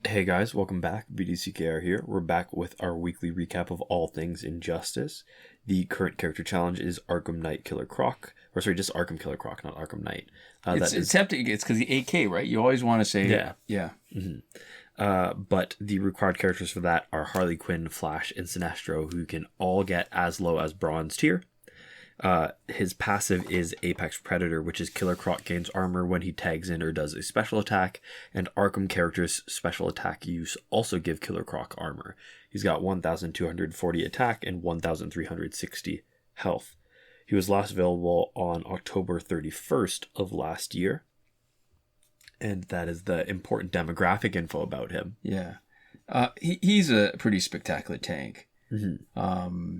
Hey guys, welcome back. BDCKR here. We're back with our weekly recap of all things Injustice. The current character challenge is Arkham Knight Killer Croc. Or sorry, just Arkham Killer Croc, not Arkham Knight. It's tempting. It's because the 8K, right? You always want to say... Yeah. Mm-hmm. But the required characters for that are Harley Quinn, Flash, and Sinestro, who can all get as low as Bronze tier. His passive is Apex Predator, which is Killer Croc gains armor when he tags in or does a special attack, and Arkham characters' special attack use also give Killer Croc armor. He's got 1,240 attack and 1,360 health. He was last available on October 31st of last year, and that is the important demographic info about him. Yeah. He's a pretty spectacular tank. Mm-hmm.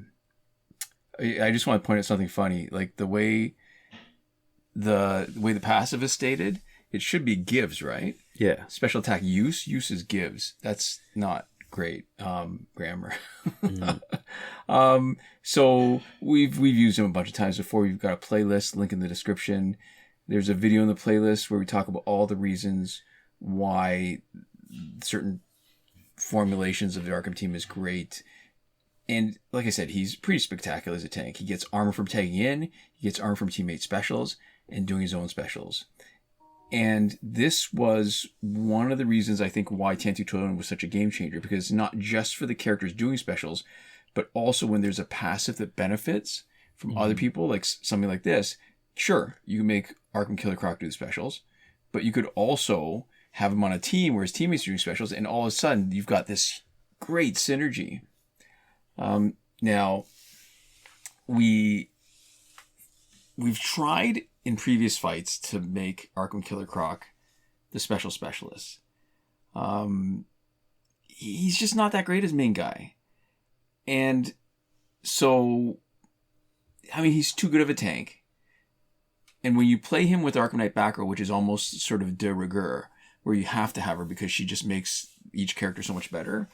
I just want to point out something funny. Like the way the passive is stated, it should be gives, right? Yeah. Special attack use is gives. That's not great grammar. Mm-hmm. So we've used him a bunch of times before. We've got a playlist, link in the description. There's a video in the playlist where we talk about all the reasons why certain formulations of the Arkham team is great. And like I said, he's pretty spectacular as a tank. He gets armor from tagging in, he gets armor from teammate specials, and doing his own specials. And this was one of the reasons I think why 10-2 was such a game changer, because not just for the characters doing specials, but also when there's a passive that benefits from other people, like something like this. Sure, you can make Arkham Killer Croc do the specials, but you could also have him on a team where his teammates are doing specials, and all of a sudden you've got this great synergy. Now, we've tried in previous fights to make Arkham Killer Croc the specialist. He's just not that great as main guy. And so, I mean, he's too good of a tank. And when you play him with Arkham Knight back row, which is almost sort of de rigueur, where you have to have her because she just makes each character so much better,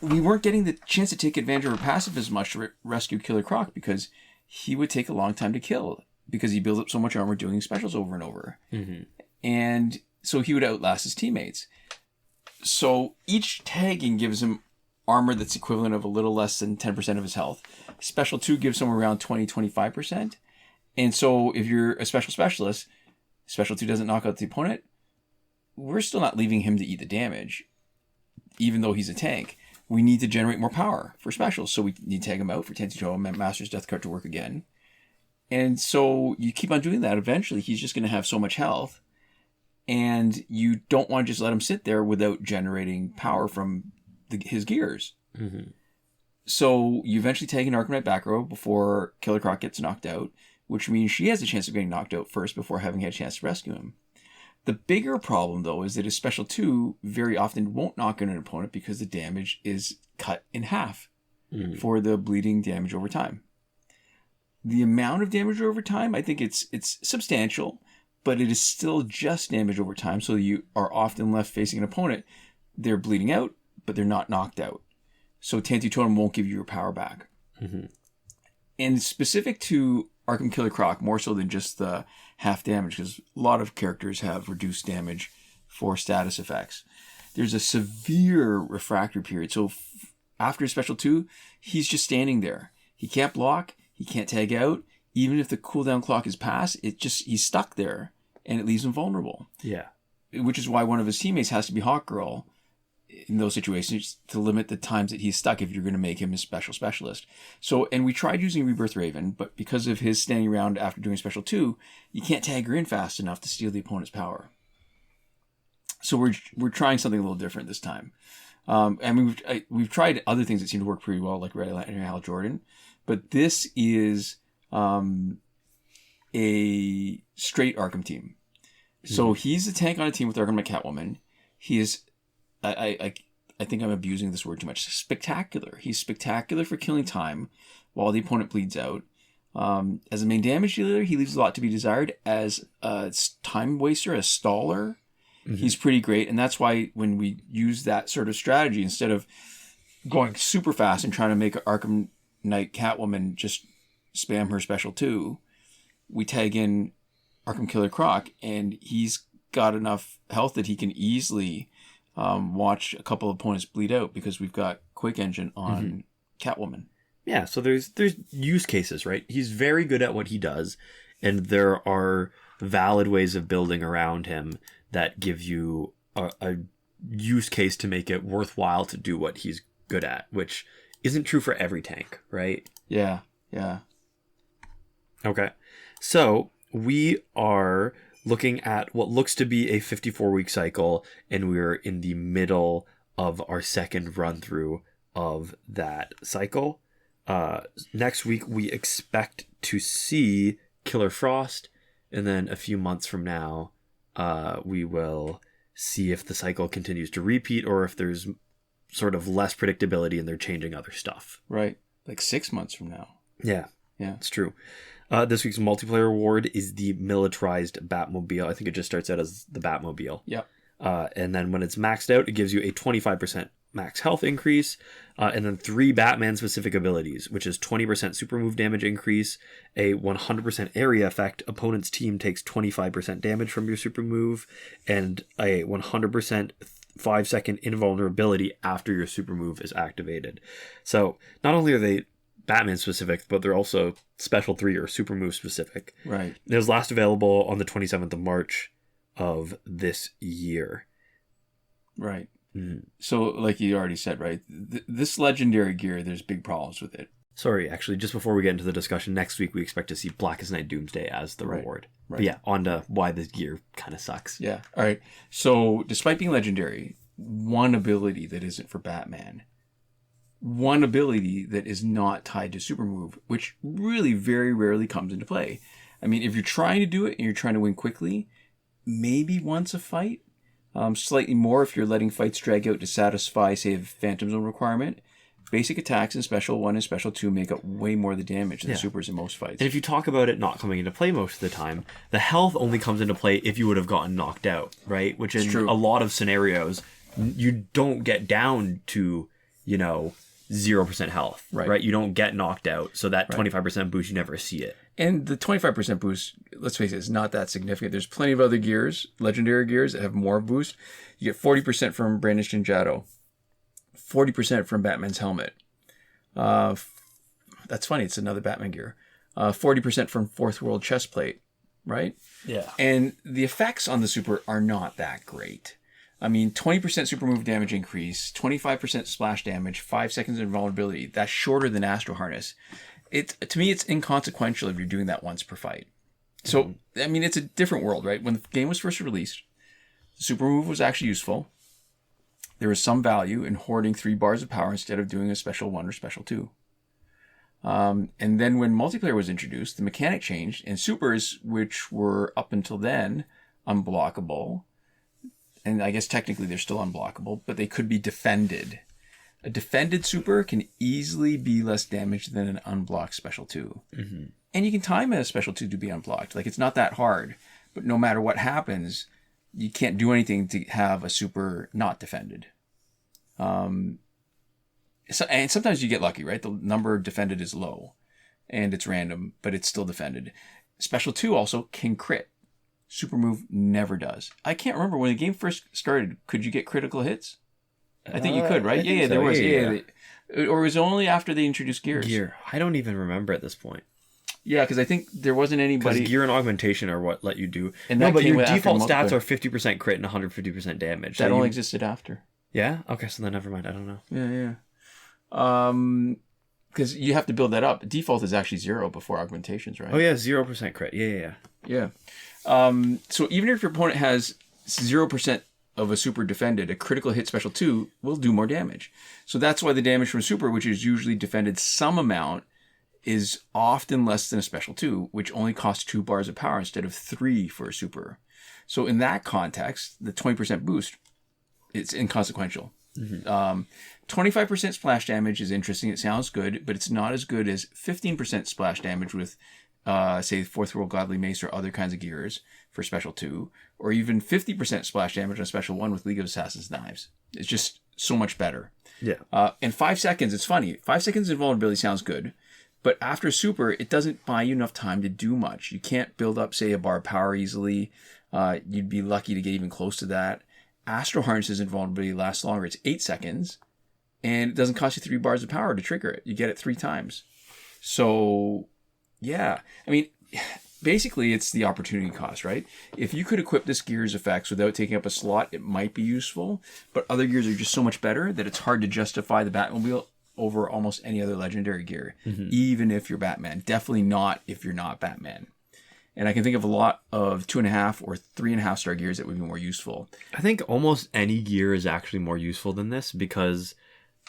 we weren't getting the chance to take advantage of her passive as much to rescue Killer Croc, because he would take a long time to kill because he builds up so much armor doing specials over and over. Mm-hmm. And so he would outlast his teammates. So each tagging gives him armor that's equivalent of a little less than 10% of his health. Special 2 gives him around 20-25%. And so if you're a specialist, Special 2 doesn't knock out the opponent, we're still not leaving him to eat the damage. Even though he's a tank, we need to generate more power for specials. So we need to tag him out for 10-2 Master's Death Card to work again. And so you keep on doing that. Eventually, he's just going to have so much health. And you don't want to just let him sit there without generating power from his gears. Mm-hmm. So you eventually tag an Arkham Knight back row before Killer Croc gets knocked out, which means she has a chance of getting knocked out first before having had a chance to rescue him. The bigger problem, though, is that his Special 2 very often won't knock out an opponent because the damage is cut in half for the bleeding damage over time. The amount of damage over time, I think it's substantial, but it is still just damage over time, so you are often left facing an opponent. They're bleeding out, but they're not knocked out. So 10-2 won't give you your power back. Mm-hmm. And specific to Arkham Killer Croc, more so than just the half damage, because a lot of characters have reduced damage for status effects. There's a severe refractory period. So after Special 2, he's just standing there. He can't block. He can't tag out. Even if the cooldown clock is passed, he's stuck there, and it leaves him vulnerable. Yeah. Which is why one of his teammates has to be Hawkgirl in those situations to limit the times that he's stuck if you're going to make him a specialist. So, and we tried using Rebirth Raven, but because of his standing around after doing Special 2, you can't tag her in fast enough to steal the opponent's power. So we're trying something a little different this time. And we've tried other things that seem to work pretty well, like Red Lantern and Hal Jordan, but this is a straight Arkham team. So he's a tank on a team with Arkham and Catwoman. He is, I think I'm abusing this word too much, spectacular. He's spectacular for killing time while the opponent bleeds out. As a main damage dealer, he leaves a lot to be desired. As a time waster, a staller, he's pretty great. And that's why when we use that sort of strategy, instead of going super fast and trying to make Arkham Knight Catwoman just spam her Special 2, we tag in Arkham Killer Croc, and he's got enough health that he can easily watch a couple of opponents bleed out because we've got Quake Engine on Catwoman. Yeah, so there's use cases, right? He's very good at what he does, and there are valid ways of building around him that give you a use case to make it worthwhile to do what he's good at, which isn't true for every tank, right? Yeah. Okay. So we are looking at what looks to be a 54-week cycle, and we're in the middle of our second run through of that cycle. Next week, we expect to see Killer Frost, and then a few months from now, we will see if the cycle continues to repeat or if there's sort of less predictability and they're changing other stuff. Right. Like 6 months from now. Yeah, it's true. This week's multiplayer award is the Militarized Batmobile. I think it just starts out as the Batmobile. Yep. And then when it's maxed out, it gives you a 25% max health increase, and then 3 Batman-specific abilities, which is 20% super move damage increase, a 100% area effect, opponent's team takes 25% damage from your super move, and a 100% 5-second invulnerability after your super move is activated. So not only are they Batman-specific, but they're also Special 3 or super move-specific. Right. It was last available on the 27th of March of this year. Right. So, like you already said, right, this legendary gear, there's big problems with it. Sorry, actually, just before we get into the discussion, next week we expect to see Blackest Night Doomsday as the reward. Right. But yeah, on to why this gear kind of sucks. Yeah. All right. So, despite being legendary, one ability that isn't for Batman, one ability that is not tied to super move, which really very rarely comes into play. I mean, if you're trying to do it and you're trying to win quickly, maybe once a fight. Slightly more if you're letting fights drag out to satisfy, say, a Phantom Zone requirement. Basic attacks in Special 1 and Special 2 make up way more of the damage than supers in most fights. And if you talk about it not coming into play most of the time, the health only comes into play if you would have gotten knocked out, right? Which in a lot of scenarios, you don't get down to, 0% health, right? You don't get knocked out. So that 25% boost, you never see it. And the 25% boost, let's face it, is not that significant. There's plenty of other gears, legendary gears, that have more boost. You get 40% from Brandished Ninjato, 40% from Batman's helmet. That's funny. It's another Batman gear. 40% from Fourth World Chestplate, right? Yeah. And the effects on the super are not that great. I mean, 20% super move damage increase, 25% splash damage, 5 seconds invulnerability. That's shorter than Astro Harness. To me, it's inconsequential if you're doing that once per fight. So, I mean, it's a different world, right? When the game was first released, the super move was actually useful. There was some value in hoarding 3 bars of power instead of doing a Special 1 or Special 2. And then when multiplayer was introduced, the mechanic changed, and supers, which were up until then unblockable, and I guess technically they're still unblockable, but they could be defended. A defended super can easily be less damaged than an unblocked Special 2. Mm-hmm. And you can time a Special 2 to be unblocked. Like, it's not that hard. But no matter what happens, you can't do anything to have a super not defended. And sometimes you get lucky, right? The number defended is low. And it's random, but it's still defended. Special 2 also can crit. Super move never does. I can't remember when the game first started. Could you get critical hits? I think you could, right? Yeah, there was. Yeah. Or it was only after they introduced gears. Gear. I don't even remember at this point. Yeah, because I think there wasn't anybody. Because gear and augmentation are what let you do. And no, but your default stats are 50% crit and 150% damage. That only existed after. Yeah? Okay, so then never mind. I don't know. Yeah. Because you have to build that up. Default is actually 0 before augmentations, right? Oh, yeah, 0% crit. Yeah. So even if your opponent has 0% of a super defended, a critical hit Special 2 will do more damage. So that's why the damage from super, which is usually defended some amount, is often less than a Special 2, which only costs 2 bars of power instead of 3 for a super. So in that context, the 20% boost, it's inconsequential. Mm-hmm. 25% splash damage is interesting. It sounds good, but it's not as good as 15% splash damage with, say, Fourth World Godly Mace or other kinds of gears for Special 2, or even 50% splash damage on Special 1 with League of Assassins Knives. It's just so much better. Yeah. And 5 seconds, it's funny. 5 seconds invulnerability sounds good, but after super, it doesn't buy you enough time to do much. You can't build up, say, a bar of power easily. You'd be lucky to get even close to that. Astro Harness's invulnerability lasts longer. It's 8 seconds, and it doesn't cost you 3 bars of power to trigger it. You get it 3 times. So, yeah. I mean, basically, it's the opportunity cost, right? If you could equip this gear's effects without taking up a slot, it might be useful. But other gears are just so much better that it's hard to justify the Batmobile over almost any other legendary gear, even if you're Batman. Definitely not if you're not Batman. And I can think of a lot of 2.5 or 3.5 star gears that would be more useful. I think almost any gear is actually more useful than this because,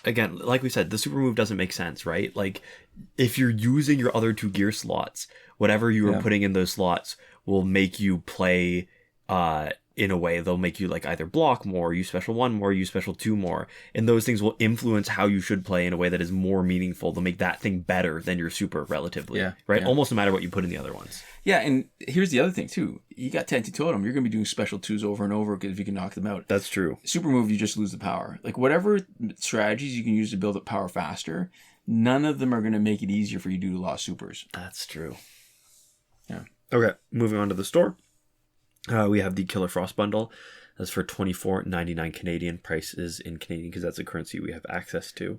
again, like we said, the super move doesn't make sense, right? Like, if you're using your other 2 gear slots, whatever you are putting in those slots will make you play in a way. They'll make you like either block more, use special 1 more, use special 2 more. And those things will influence how you should play in a way that is more meaningful. They'll make that thing better than your super relatively, right? Almost no matter what you put in the other ones. Yeah, and here's the other thing too. You got Tenty Totem, you're going to be doing special 2s over and over if you can knock them out. That's true. Super move, you just lose the power. Like whatever strategies you can use to build up power faster, none of them are going to make it easier for you to do a lot of supers. That's true. Yeah. Okay, moving on to the store. We have the Killer Frost bundle. That's for $24.99 Canadian. Prices in Canadian because that's a currency we have access to.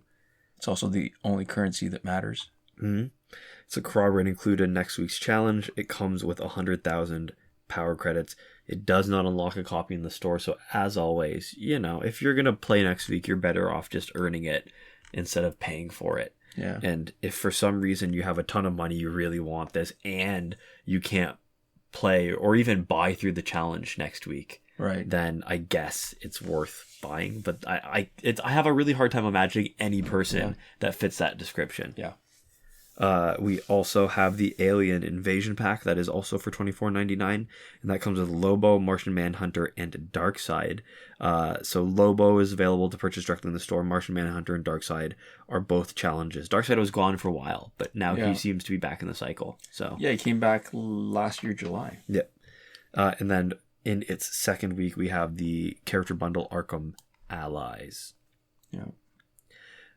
It's also the only currency that matters. Mm-hmm. It's a corroborate included in next week's challenge. It comes with 100,000 power credits. It does not unlock a copy in the store. So as always, you know, if you're going to play next week, you're better off just earning it instead of paying for it. Yeah. And if for some reason you have a ton of money, you really want this, and you can't play or even buy through the challenge next week, right, then I guess it's worth buying. But I have a really hard time imagining any person that fits that description. Yeah. We also have the Alien Invasion Pack that is also for $24.99, and that comes with Lobo, Martian Manhunter, and Darkseid. So Lobo is available to purchase directly in the store. Martian Manhunter and Darkseid are both challenges. Darkseid was gone for a while, but now he seems to be back in the cycle. So yeah, he came back last year, July. Yeah. And then in its second week, we have the character bundle Arkham Allies. Yeah.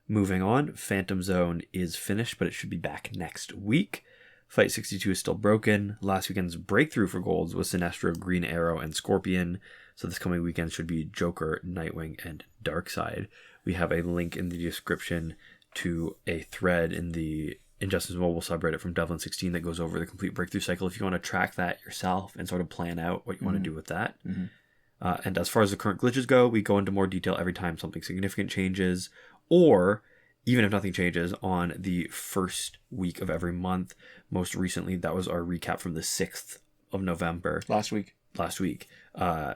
Moving on, Phantom Zone is finished, but it should be back next week. Fight 62 is still broken. Last weekend's breakthrough for golds was Sinestro, Green Arrow, and Scorpion. So this coming weekend should be Joker, Nightwing, and Darkseid. We have a link in the description to a thread in the Injustice Mobile subreddit from Devlin16 that goes over the complete breakthrough cycle if you want to track that yourself and sort of plan out what you want to do with that. Mm-hmm. And as far as the current glitches go, we go into more detail every time something significant changes, or even if nothing changes, on the first week of every month. Most recently, that was our recap from the 6th of November. Last week.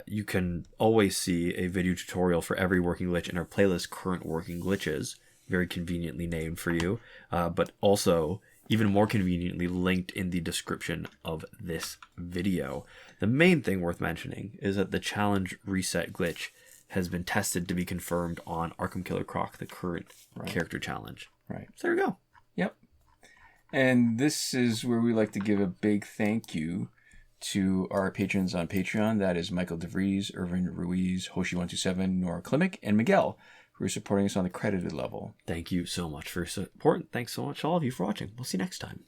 You can always see a video tutorial for every working glitch in our playlist, Current Working Glitches, very conveniently named for you, but also even more conveniently linked in the description of this video. The main thing worth mentioning is that the challenge reset glitch has been tested to be confirmed on Arkham Killer Croc, the current character challenge. Right. So there we go. Yep. And this is where we like to give a big thank you to our patrons on Patreon. That is Michael Devries, Irvin, Ruiz, Hoshi127, Nora Klimek, and Miguel, who are supporting us on the credited level. Thank you so much for your support. Thanks so much to all of you for watching. We'll see you next time.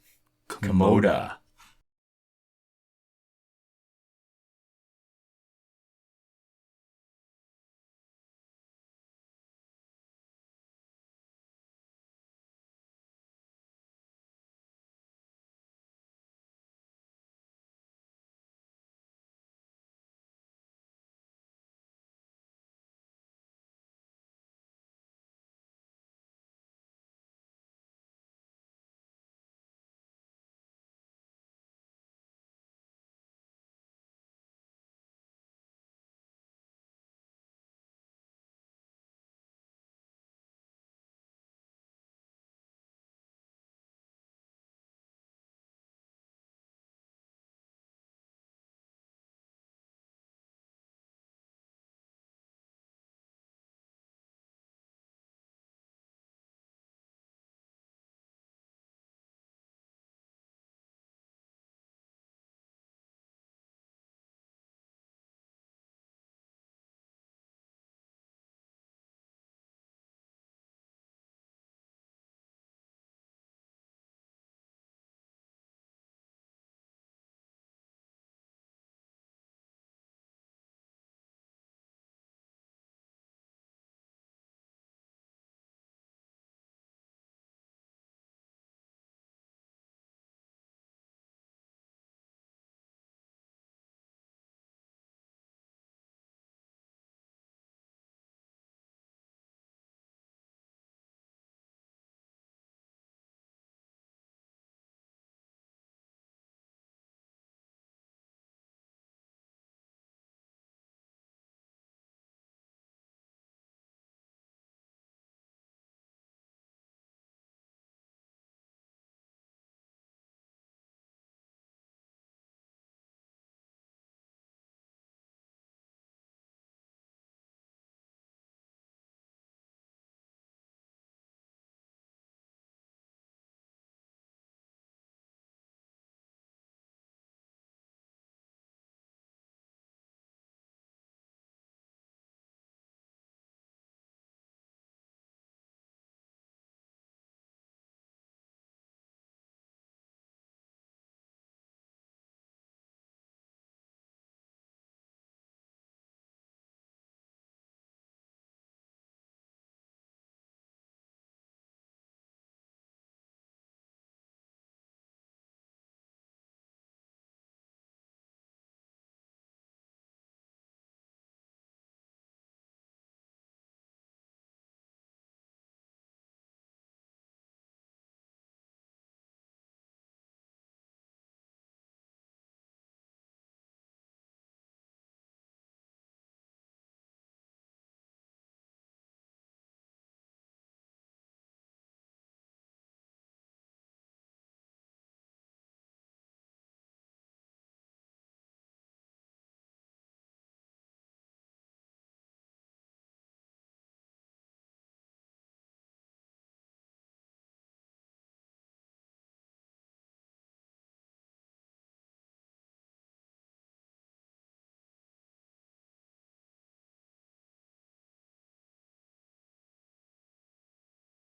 Komoda.